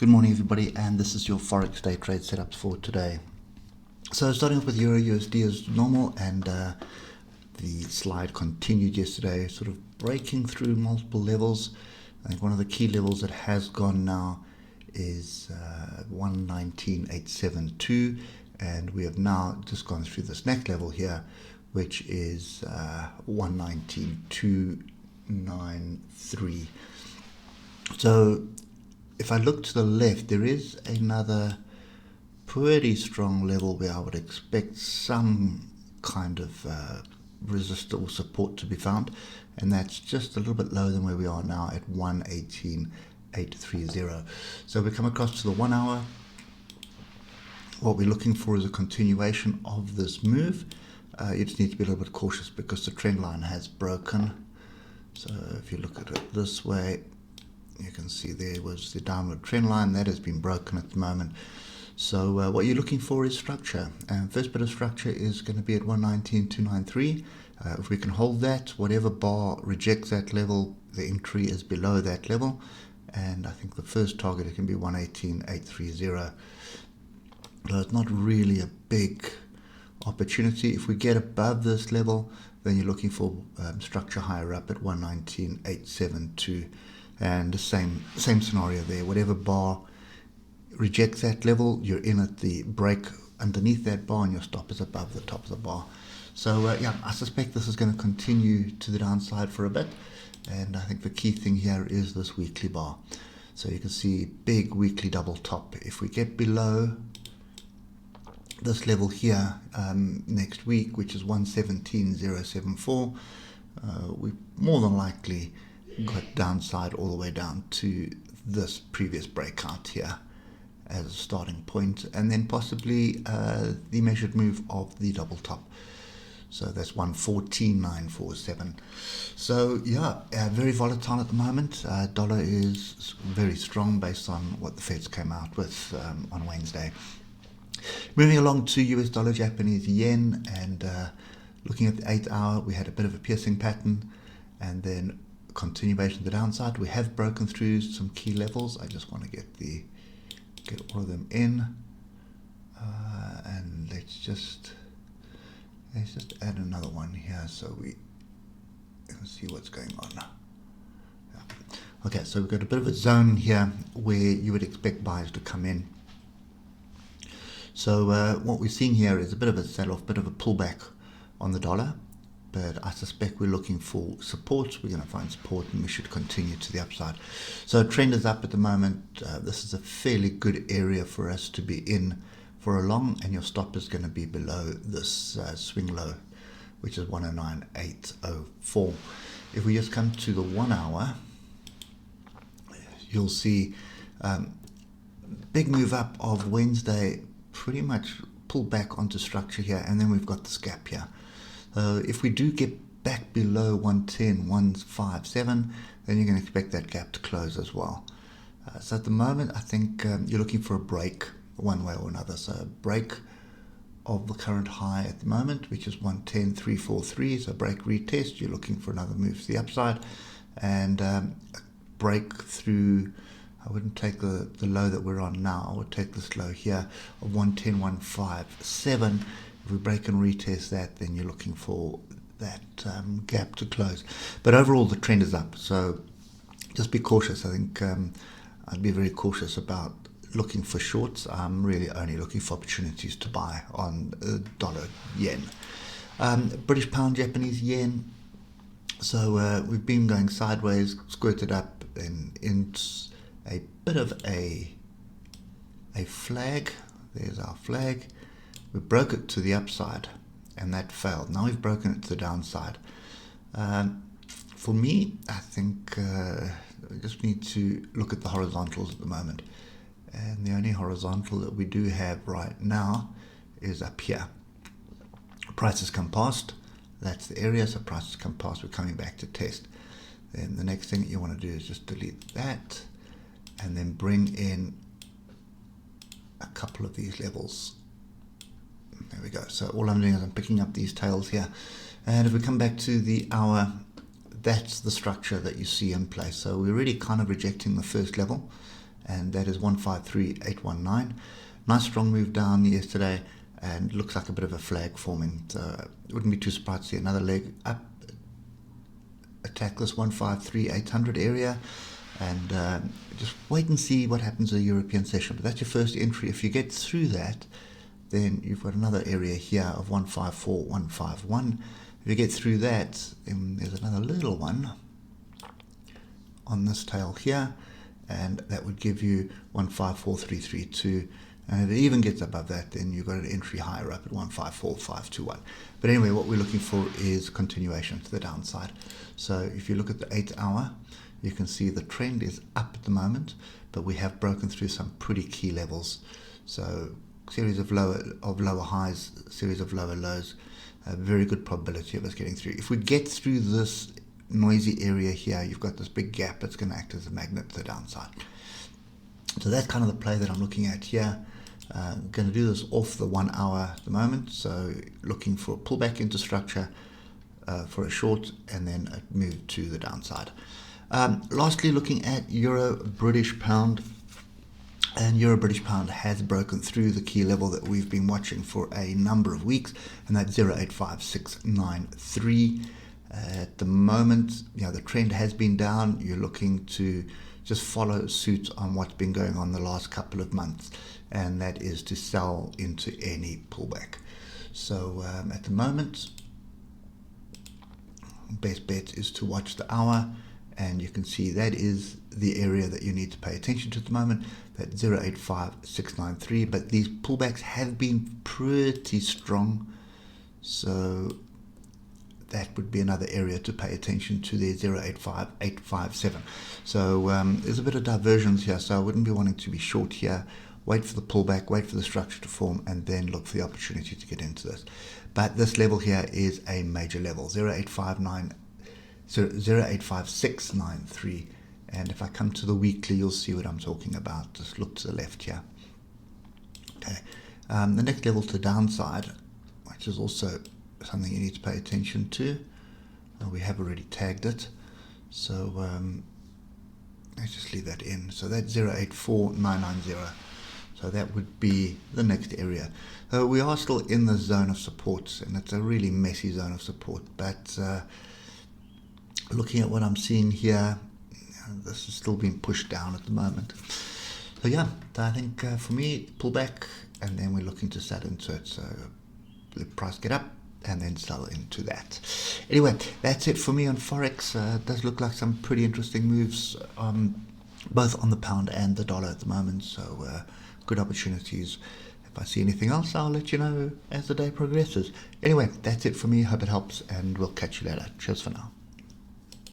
Good morning everybody, and this is your Forex day trade setups for today. So starting off with Eur USD as normal, and the slide continued yesterday, sort of breaking through multiple levels. I think one of the key levels that has gone now is 119.872, and we have now just gone through this next level here, which is 119.293. So if I look to the left, there is another pretty strong level where I would expect some kind of resistance or support to be found, and that's just a little bit lower than where we are now at 118.830. So we come across to the 1 hour. What we're looking for is a continuation of this move. You just need to be a little bit cautious because the trend line has broken. So if you look at it this way, you can see there was the downward trend line that has been broken at the moment. So what you're looking for is structure, and first bit of structure is going to be at 119.293. If we can hold that, whatever bar rejects that level, the entry is below that level, and I think the first target it can be 118.830. So it's not really a big opportunity. If we get above this level, then you're looking for structure higher up at 119.872. And the same scenario there. Whatever bar rejects that level, you're in at the break underneath that bar, and your stop is above the top of the bar. So yeah, I suspect this is going to continue to the downside for a bit, and I think the key thing here is this weekly bar. So you can see big weekly double top. If we get below this level here next week, which is 117.074, we more than likely got downside all the way down to this previous breakout here as a starting point, and then possibly the measured move of the double top. So that's 114.947. So yeah, very volatile at the moment. Dollar is very strong based on what the Feds came out with on Wednesday. Moving along to US dollar Japanese yen, and looking at the 8 hour, we had a bit of a piercing pattern, and then continuation of the downside. We have broken through some key levels. I just want to get all of them in, and let's just add another one here so we can see what's going on. Yeah. Okay, so we've got a bit of a zone here where you would expect buyers to come in. So what we're seeing here is a bit of a sell-off, bit of a pullback on the dollar, but I suspect we're looking for support. We're going to find support, and we should continue to the upside. So trend is up at the moment. This is a fairly good area for us to be in for a long, and your stop is going to be below this swing low, which is 109.804. If we just come to the 1 hour, you'll see big move up of Wednesday, pretty much pull back onto structure here, and then we've got this gap here. If we do get back below 110.157, then you can expect that gap to close as well. So at the moment, I think you're looking for a break one way or another. So a break of the current high at the moment, which is 110.343. So break retest, you're looking for another move to the upside, and a break through. I wouldn't take the low that we're on now. I would take this low here of 110.157. If we break and retest that, then you're looking for that gap to close. But overall, the trend is up. So just be cautious. I think I'd be very cautious about looking for shorts. I'm really only looking for opportunities to buy on dollar yen. British pound Japanese yen. So we've been going sideways, squirted up in a bit of a flag. There's our flag. We broke it to the upside, and that failed. Now we've broken it to the downside. For me, I think we just need to look at the horizontals at the moment. And the only horizontal that we do have right now is up here. Prices come past. That's the area, so prices come past. We're coming back to test. Then the next thing that you want to do is just delete that, and then bring in a couple of these levels. There we go. So all I'm doing is I'm picking up these tails here, and if we come back to the hour, that's the structure that you see in place. So we're really kind of rejecting the first level, and that is 153.819. Nice strong move down yesterday, and looks like a bit of a flag forming, so wouldn't be too surprised to see another leg up, attack this 153.800 area, and just wait and see what happens in the European session. But that's your first entry. If you get through that, then you've got another area here of 154.151. If you get through that, then there's another little one on this tail here, and that would give you 154.332. And if it even gets above that, then you've got an entry higher up at 154.521. But anyway, what we're looking for is continuation to the downside. So if you look at the 8 hour, you can see the trend is up at the moment, but we have broken through some pretty key levels. So series of lower highs, series of lower lows, a very good probability of us getting through. If we get through this noisy area here, you've got this big gap that's going to act as a magnet to the downside. So that's kind of the play that I'm looking at here. I'm going to do this off the 1 hour at the moment, so looking for a pullback into structure for a short, and then a move to the downside. Lastly, looking at Euro British Pound, and Euro British Pound has broken through the key level that we've been watching for a number of weeks, and that's 0.85693. At the moment, the trend has been down. You're looking to just follow suit on what's been going on the last couple of months, and that is to sell into any pullback. So at the moment, best bet is to watch the hour, and you can see that is the area that you need to pay attention to at the moment, that 0.85693. But these pullbacks have been pretty strong, so that would be another area to pay attention to, there 0.85857. So there's a bit of diversions here, so I wouldn't be wanting to be short here. Wait for the pullback, wait for the structure to form, and then look for the opportunity to get into this. But this level here is a major level, 0.85693. And if I come to the weekly, you'll see what I'm talking about. Just look to the left here. Okay. The next level to the downside, which is also something you need to pay attention to. We have already tagged it, so let's just leave that in. So that's 0.84990. So that would be the next area. We are still in the zone of support, and it's a really messy zone of support. But looking at what I'm seeing here, this is still being pushed down at the moment. So yeah, I think for me, pullback, and then we're looking to sell into it. So the price get up, and then sell into that. Anyway, that's it for me on Forex. It does look like some pretty interesting moves, both on the pound and the dollar at the moment. So good opportunities. If I see anything else, I'll let you know as the day progresses. Anyway, that's it for me. Hope it helps, and we'll catch you later. Cheers for now.